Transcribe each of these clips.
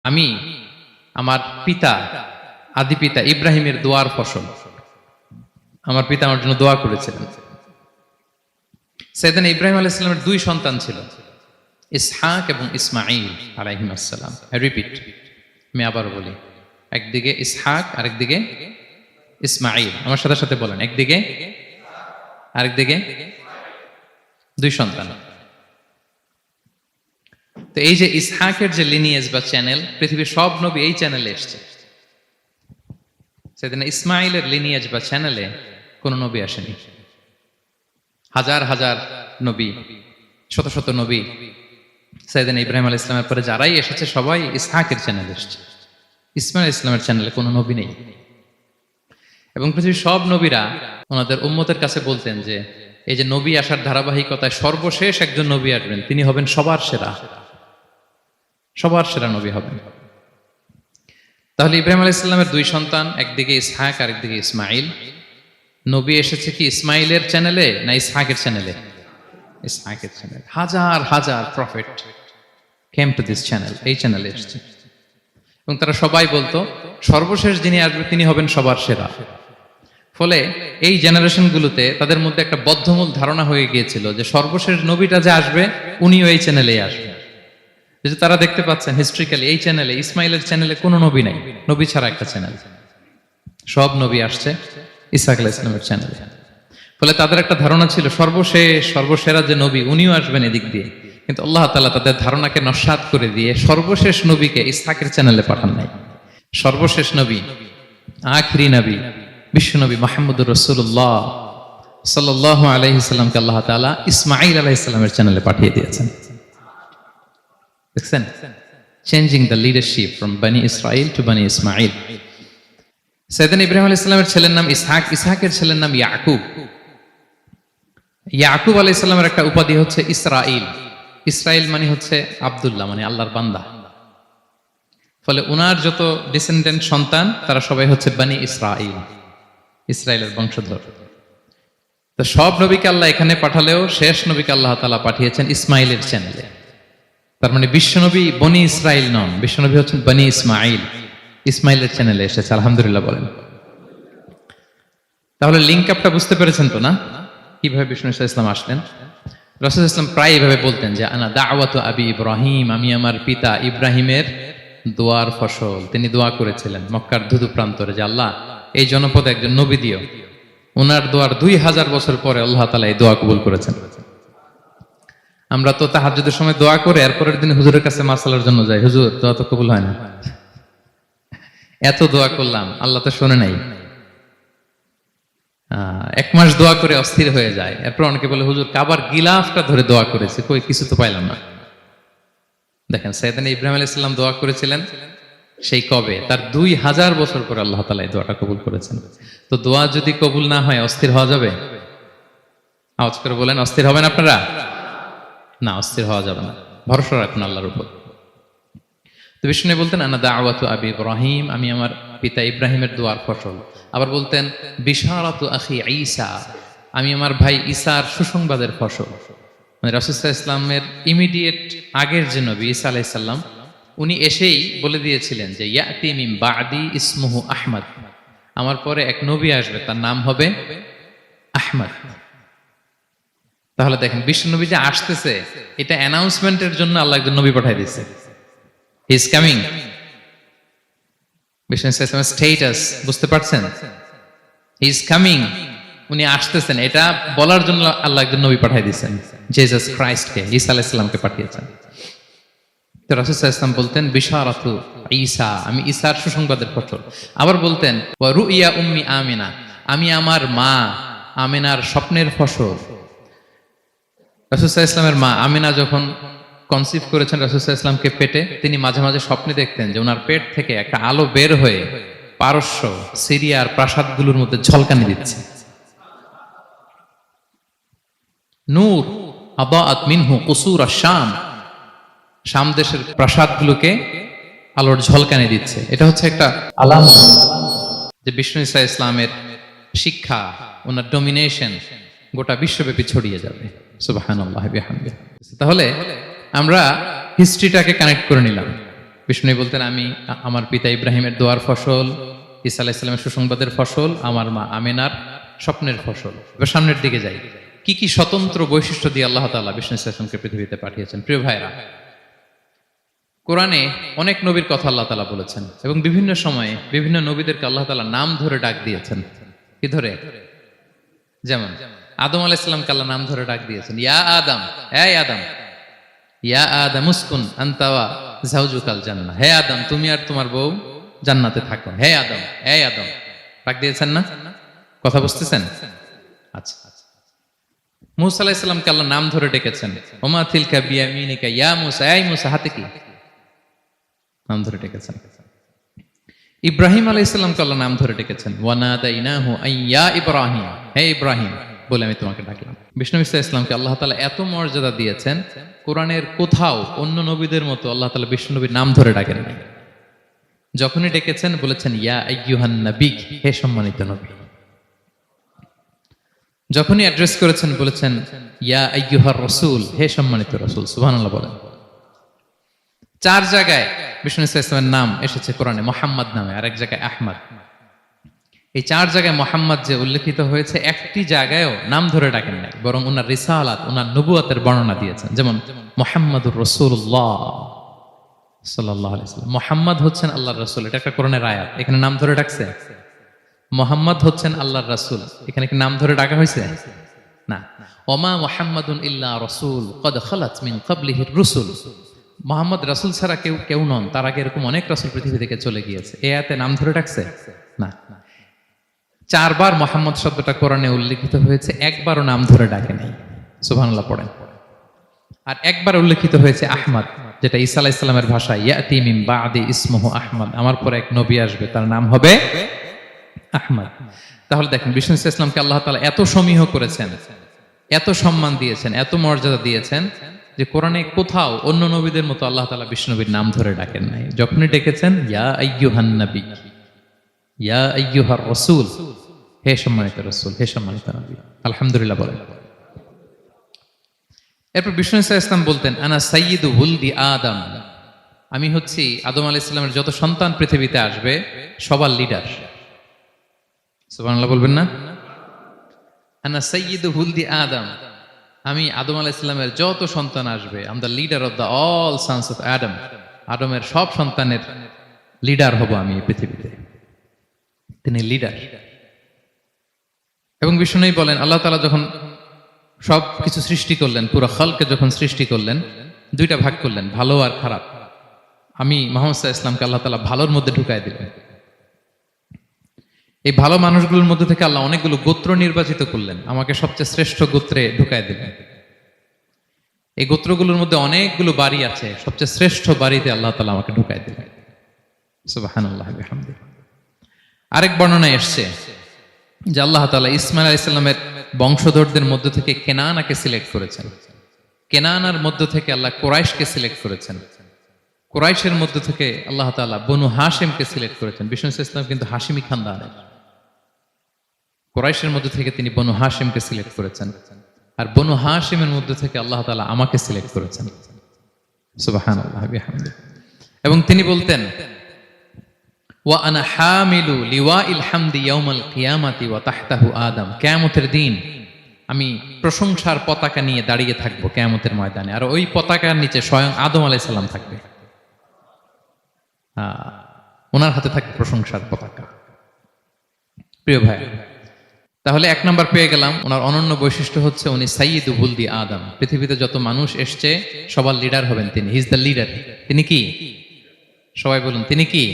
আমি আমার পিতা আদি পিতা ইব্রাহিমের দোয়ার ফসল। আমার পিতা আমার জন্য দোয়া করেছিলেন। সাইয়েদনা ইব্রাহিম আলাইহিস সালামের দুই সন্তান ছিল, ইসহাক এবং ইসমাঈল আলাইহিস সালাম। রিপিট, আমি আবার বলি, একদিকে ইসহাক আরেকদিকে ইসমাঈল। আমার সাথে সাথে বলেন, একদিকে আরেকদিকে দুই সন্তান। তো এই যে ইসহাকের যে লিনিয়েজ বা চ্যানেল, পৃথিবীর সব নবী এই চ্যানেলে এসছে। সেদিন ইসমাইলের লিনিয়েজ বা চ্যানেলে কোন নবী আসেনি। হাজার হাজার নবী, শত শত নবী সাইয়েদনা ইব্রাহিম আলাইহিস সালামের পরে যারাই এসেছে সবাই ইসহাকের চ্যানেলে এসছে। ইসমাইল ইসলামের চ্যানেলে কোনো নবী নেই। এবং পৃথিবীর সব নবীরা ওনাদের উম্মতের কাছে বলতেন যে এই যে নবী আসার ধারাবাহিকতায় সর্বশেষ একজন নবী আসবেন, তিনি হবেন সবার সেরা, সবার সেরা নবী হবেন। তাহলে ইব্রাহিম আলাইহিস সালামের দুই সন্তান, একদিকে ইসহাক আর একদিকে ইসমাইল। নবী এসেছে কি ইসমাইলের চ্যানেলে না ইসহাকের চ্যানেলে? ইসহাকের চ্যানেলে। হাজার হাজার prophet came to this channel, এই চ্যানেলে এসেছে। এবং তারা সবাই বলতো সর্বশেষ যিনি আসবে তিনি হবেন সবার সেরা। ফলে এই জেনারেশনগুলোতে তাদের মধ্যে একটা বদ্ধমূল ধারণা হয়ে গিয়েছিল যে সর্বশেষ নবীটা যে আসবে উনিও এই চ্যানেলেই আসবে। যে তারা দেখতে পাচ্ছেন হিস্ট্রিক্যালি এই চ্যানেলে, ইসমাইলের চ্যানেলে কোনো নবী নাই, নবী ছাড়া একটা চ্যানেল। সব নবী আসছে ইসহাক আলাইহিস সালামের চ্যানেলে। ফলে তাদের একটা ধারণা ছিল সর্বশেষ সর্বসেরা যে নবী উনিও আসবেন এদিক দিয়ে। কিন্তু আল্লাহ তাআলা তাদের ধারণাকে নস্যাৎ করে দিয়ে সর্বশেষ নবীকে ইসহাকের চ্যানেলে পাঠান নাই। সর্বশেষ নবী, আখিরি নবী, বিশ্বনবী মুহাম্মদুর রাসূলুল্লাহ সাল্লাল্লাহু আলাইহি সাল্লামকে আল্লাহ তাআলা ইসমাঈল আলাইহিস সালামের চ্যানেলে পাঠিয়ে দিয়েছেন। দেখছেন, চেঞ্জিং দ্য লিডারশিপ ফ্রম বনি ইসরাইল টু বনি ইসমাঈল। সাইয়েদনা ইব্রাহিম আলাইহিস সালামের ছেলের নাম ইসহাক, ইসহাকের ছেলের নাম ইয়াকুব। ইয়াকুব আলাইহিস সালামের একটা উপাধি হচ্ছে ইসরাইল। ইসরাইল মানে হচ্ছে আব্দুল্লাহ, মানে আল্লাহর বান্দা। ফলে উনার যত ডিসেন্ডেন্ট সন্তান তারা সবাই হচ্ছে বনি ইসরাইল, ইসরায়েলের বংশধর। তো সব নবীকে আল্লাহ এখানে পাঠালেও শেষ নবীকে আল্লাহ তাআলা পাঠিয়েছেন ইসমাইলের চ্যানেলে। তার মানে বিশ্বনবী বনি ইসরাইল নন, বিশ্বনবী হচ্ছেন বনি ইসমাইল, ইসমাইলের চ্যানেলে এসেছে। আলহামদুলিল্লাহ বলেন। তাহলে লিঙ্ক আপটা বুঝতে পেরেছেন তো না, কিভাবে বিষ্ণু ইসলাম আসলেন? রাসূল ইসলাম প্রায় এভাবে বলতেন যে আনা দাওয়াতু আবি ইব্রাহিম, আমি আমার পিতা ইব্রাহিমের দোয়ার ফসল। তিনি দোয়া করেছিলেন মক্কার ধুধু প্রান্তরে যে আল্লাহ এই জনপদে একজন নবী দিও। ওনার দোয়ার 2000 বছর পরে আল্লাহ তাআলা এই দোয়া কবুল করেছেন। আমরা তো তাহাজ্জুদের সময় দোয়া করে এরপরের দিন হুজুরের কাছে মাসালার জন্য যাই, হুজুর দোয়া তো কবুল হয় না। এত দোয়া করলাম আল্লাহ তো শোনে নাই। 1 মাস দোয়া করে অস্থির হয়ে যায়। এরপর অনেকে বলে হুজুর কাবার গিলাফটা ধরে দোয়া করেছে, কই কিছু তো পাইলাম না। দেখেন সাইয়েদনা ইব্রাহিম আলাইহিস সালাম দোয়া করেছিলেন সেই কবে, তার 2000 বছর পরে আল্লাহ তাআলা এই দোয়াটা কবুল করেছেন। তো দোয়া যদি কবুল না হয় অস্থির হওয়া যাবে? আওয়াজ করে বলেন, অস্থির হবেন আপনারা? না, অস্থির হওয়া যাবে না, ভরসা রাখুন আল্লাহর উপর। তো বিষ্ণু বলতেন আনা দাওয়াতু আবি ইব্রাহিম, আমি আমার পিতা ইব্রাহিমের দোয়ার ফসল। আবার বলতেন বিশারাতু আখি ঈসা, আমি আমার ভাই ঈসার সুসংবাদের ফসল। মানে রাসূল সাল্লাল্লাহু আলাইহি ওয়াসাল্লামের ইমিডিয়েট আগের যে নবী ঈসা আলাইহিস সালাম, উনি এসেই বলে দিয়েছিলেন যে ইয়াতি মিন বাদি ইসমুহু আহমদ, আমার পরে এক নবী আসবে তার নাম হবে আহমদ। তাহলে দেখেন বিশ্ব নবী যে আসতেছে এটা অ্যানাউন্সমেন্টের জন্য আল্লাহ একজন নবী পাঠিয়ে দিয়েছে। He is coming. বিশ্ব নবীর স্ট্যাটাস বুঝতে পারছেন? হি ইজ কামিং, উনি আসতেছেন, এটা বলার জন্য আল্লাহ একজন নবী পাঠিয়ে দিয়েছেন, জিসাস ক্রাইস্টকে, ঈসা আলাইহিস সালামকে পাঠিয়েছেন। তো রাসূল সাল্লাল্লাহু আলাইহি ওয়াসাল্লাম বলতেন বিশারাতু ঈসা, আমি ঈসার সুসংবাদের ফসল। আবার বলতেন ওয়া রুইয়া উম্মি আমিনা, আমি আমার মা আমিনার স্বপ্নের ফসল। রাসূল সাল্লাল্লাহু আলাইহি ওয়াসাল্লামের মা আমিনা যখন কনসিভ করেছেন রাসূল সাল্লাল্লাহু আলাইহি ওয়াসাল্লামকে পেটে, তিনি মাঝে মাঝে স্বপ্নে দেখতেন যে ওনার পেট থেকে একটা আলো বের হয়ে পারস্য সিরিয়ার প্রাসাদগুলোর মধ্যে ঝলকানি দিচ্ছে। নূর আদাআত মিনহু কুসুর আশ-শাম, শাম দেশের প্রাসাদগুলোকে আলোর ঝলকানি দিচ্ছে। এটা হচ্ছে একটা আলামত যে বিষ্ণু ঈসা ইসলামের শিক্ষা, ওনার ডমিনেশন গোটা বিশ্বব্যাপী ছড়িয়ে যাবে। সুবহানাল্লাহি বিহামদিহি। তাহলে আমরা হিস্ট্রিটাকে কানেক্ট করে নিলাম। বিষ্ণু বলতেন, আমি আমার পিতা ইব্রাহিমের দোয়ার ফসল, ঈসা আলাইহিস সালামের সুসংবাদের ফসল, আমার মা আমেনার স্বপ্নের ফসল। এবার সামনের দিকে যাই, কি কি স্বতন্ত্র বৈশিষ্ট্য দিয়ে আল্লাহ তাআলা বিষ্ণু ইসলামকে পৃথিবীতে পাঠিয়েছেন। প্রিয় ভাইরা, কোরআনে অনেক নবীর কথা আল্লাহ তাআলা বলেছেন এবং বিভিন্ন সময়ে বিভিন্ন নবীদেরকে আল্লাহ তাআলা নাম ধরে ডাক দিয়েছেন। কি ধরে? যেমন আদম আলাইহিস সালামকে আল্লাহ নাম ধরে ডাক দিয়েছেন, ইয়া আদম, এই আদম, ইয়া আদম উসকুন আনতা ওয়া যাওজুকাল জান্নাহ, হে আদম তুমি আর তোমার বউ জান্নাতে থাকো, হে আদম, এই আদম, ডাক দিয়েছেন না? কথা বুঝতেছেন? আচ্ছা, মূসা আলাইহিস সালামকে আল্লাহ নাম ধরে ডেকেছেন, ওমা তিলকা বিয়ামিনিকা ইয়া মূসা, এই মূসা হাতে কি, নাম ধরে ডেকেছেন। ইব্রাহিম আলাইহিস সালামকে আল্লাহ নাম ধরে ডেকেছেন, ওয়া নাদাইনাহু আইয়া ইব্রাহিম, হে ইব্রাহিম বলে আমি তোমাকে ডাকলাম। বিষ্ণু ইসলামকে আল্লাহ তাআলা এত মর্যাদা দিয়েছেন, কোরআনের কোথাও অন্য নবীদের মতো আল্লাহ তাআলা বিষ্ণু নবীর নাম ধরে ডাকেন নাই। যখনই ডেকেছেন বলেছেন ইয়া আইয়ুহান নবী, হে সম্মানিত নবী। যখনই অ্যাড্রেস করেছেন বলেছেন ইয়া আইয়ুহার রাসূল, হে সম্মানিত রাসূল। সুবহানাল্লাহ বলেন। 4 জায়গায় বিষ্ণু ইসলামের নাম এসেছে কোরআনে মুহাম্মদ নামে, আর এক জায়গায় আহমদ। এই 4 জায়গায় মোহাম্মদ যে উল্লেখিত হয়েছে, একটি জায়গায়ও নাম ধরে ডাকেন নাই, বরং ওনার রিসালাত, ওনার নবুয়তের বর্ণনা দিয়েছেন। যেমন মুহাম্মাদুর রাসূলুল্লাহ সাল্লাল্লাহু আলাইহি ওয়াসাল্লাম, মুহাম্মদ হচ্ছেন আল্লাহর রাসূল, এটা একটা কোরআনের আয়াত। এখানে নাম ধরে ডাকছে? মুহাম্মদ হচ্ছেন আল্লাহর রাসূল, এখানে কি নাম ধরে ডাকা হয়েছে? না। ওমা মুহাম্মাদুন ইল্লা রাসূল ক্বাদ খালাত মিন ক্বাবলিহির রুসুল, মুহাম্মদ রাসূল ছাড়া কেউ নন, তার আগে এরকম অনেক রাসূল পৃথিবী থেকে চলে গিয়েছে। এই আয়াতে নাম ধরে ডাকছে? না। 4 বার মুহাম্মদ শব্দটা কোরআনে উল্লেখিত হয়েছে, একবারও নাম ধরে ডাকে নাই। সুবহানাল্লাহ পড়েন। আর একবার উল্লেখিত হয়েছে আহমদ, যেটা ঈসা আলাইহিস সালামের ভাষায় ইয়াতি মিন বাদি ইসমুহু আহমদ, আমার পরে এক নবী আসবে, তার নাম হবে আহমদ। তাহলে দেখেন বিষ্ণু ইসলামকে আল্লাহ তাআলা এত সমীহ করেছেন, এত সম্মান দিয়েছেন, এত মর্যাদা দিয়েছেন যে কোরআনে কোথাও অন্য নবীদের মতো আল্লাহ তাআলা বিষ্ণু নবীর নাম ধরে ডাকেন নাই। যখনই ডেকেছেন ইয়া আইয়ুহান নবী, ইয়া আইয়ুহার রাসূল, হে সম্মানিত রাসূল, হে সম্মানিত নবী। আলহামদুলিল্লাহ বলেন। এরপর বিষ্ণু ইসলাম বলতেন আনা সাইয়্যিদু ওয়ালদি আদম, আমি হচ্ছি আদম আলাইহিস সালামের যত সন্তান পৃথিবীতে আসবে সবার লিডার। সুবহানাল্লাহ বলবেন না? আনা সাইয়্যিদু ওয়ালদি আদম, আমি আদম আলাইহিস সালামের যত সন্তান আসবে, I am the leader of the all sons of আদম, আদমের সব সন্তানের লিডার হব আমি এই পৃথিবীতে। তিনি লিডার। এবং বিষ্ণু বলেন আল্লাহ তাআলা যখন সব কিছু সৃষ্টি করলেন, পুরো খালকে যখন সৃষ্টি করলেন, 2টা ভাগ করলেন, ভালো আর খারাপ। আমি মুহাম্মদ সাল্লাল্লাহু আলাইহি ওয়াসাল্লামকে আল্লাহ তাআলা ভালোর মধ্যে ঢুকায় দিলেন। এই ভালো মানুষগুলোর মধ্যে থেকে আল্লাহ অনেকগুলো গোত্র নির্বাচিত করলেন, আমাকে সবচেয়ে শ্রেষ্ঠ গোত্রে ঢুকায় দিলেন। এই গোত্রগুলোর মধ্যে অনেকগুলো বাড়ি আছে, সবচেয়ে শ্রেষ্ঠ বাড়িতে আল্লাহ তাআলা আমাকে ঢুকায় দিলেন। সুবহানাল্লাহ ওয়া বিহামদিহি। আরেক বর্ণনায় এসেছে যে আল্লাহ তাআলা ইসমাঈল আলাইহিস সালামের বংশধরদের মধ্য থেকে কেনানাকে সিলেক্ট করেছেন। কেনানার মধ্য থেকে আল্লাহ কুরাইশকে সিলেক্ট করেছেন। কুরাইশের মধ্য থেকে আল্লাহ তাআলা বনু হাশিমকে সিলেক্ট করেছেন। বিষ্ণু ইসলাম কিন্তু হাশিমি খানদানের। কুরাইশের মধ্য থেকে তিনি বনু হাশিমকে সিলেক্ট করেছেন, আর বনু হাশিমের মধ্য থেকে আল্লাহ তাআলা আমাকে সিলেক্ট করেছেন। সুবহানাল্লাহ ওয়া বিহামদিহি। এবং তিনি বলতেন ওয়া আনা হামিলু লিওয়াইল হামদি ইয়াউমাল কিয়ামাতি ওয়া তাহতাহু আদম, কিয়ামতের দিন আমি প্রশংসার পতাকা নিয়ে দাঁড়িয়ে থাকবো কিয়ামতের ময়দানে, আর ওই পতাকার নিচে স্বয়ং আদম আলাইহিস সালাম থাকবে। ওনার হাতে থাকবে প্রশংসার পতাকা। প্রিয় ভাই, তাহলে 1 নাম্বার পেয়ে গেলাম। ওনার অনন্য বৈশিষ্ট্য হচ্ছে উনি সাইয়্যিদু ওয়ালদি আদম, পৃথিবীতে যত মানুষ এসছে সবার লিডার হবেন তিনি। He is the leader. তিনি কি? সবাই বলুন তিনি কি?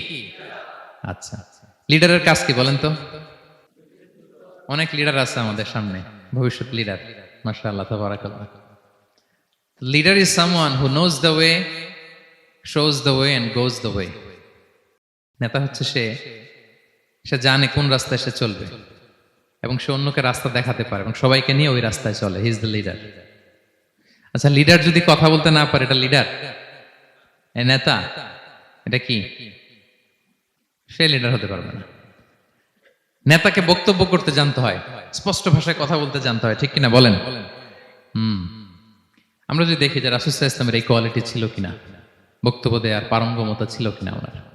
আচ্ছা, লিডারের কাজ কি বলেন তো? অনেক লিডার আছে আমাদের সামনে, ভবিষ্যৎ লিডার। মাশাআল্লাহ, তাবারাকাল্লাহ। Leader is someone who knows the way, shows the way and goes the way. নেতা হচ্ছে সে জানে কোন রাস্তায় সে চলবে এবং সে অন্যকে রাস্তা দেখাতে পারে এবং সবাইকে নিয়ে ওই রাস্তায় চলে। He is the leader. আচ্ছা, লিডার যদি কথা বলতে না পারে, এটা লিডার? এ নেতা? এটা কি? সে লিডার হতে পারবে না। নেতাকে বক্তব্য করতে জানতে হয়, স্পষ্ট ভাষায় কথা বলতে জানতে হয়, ঠিক কিনা বলেন? আমরা যদি দেখি যে রাসূল সাল্লাল্লাহু আলাইহি ওয়াসাল্লামের এই কোয়ালিটি ছিল কিনা, বক্তব্য দেওয়ার পারঙ্গমতা ছিল কিনা ওনার।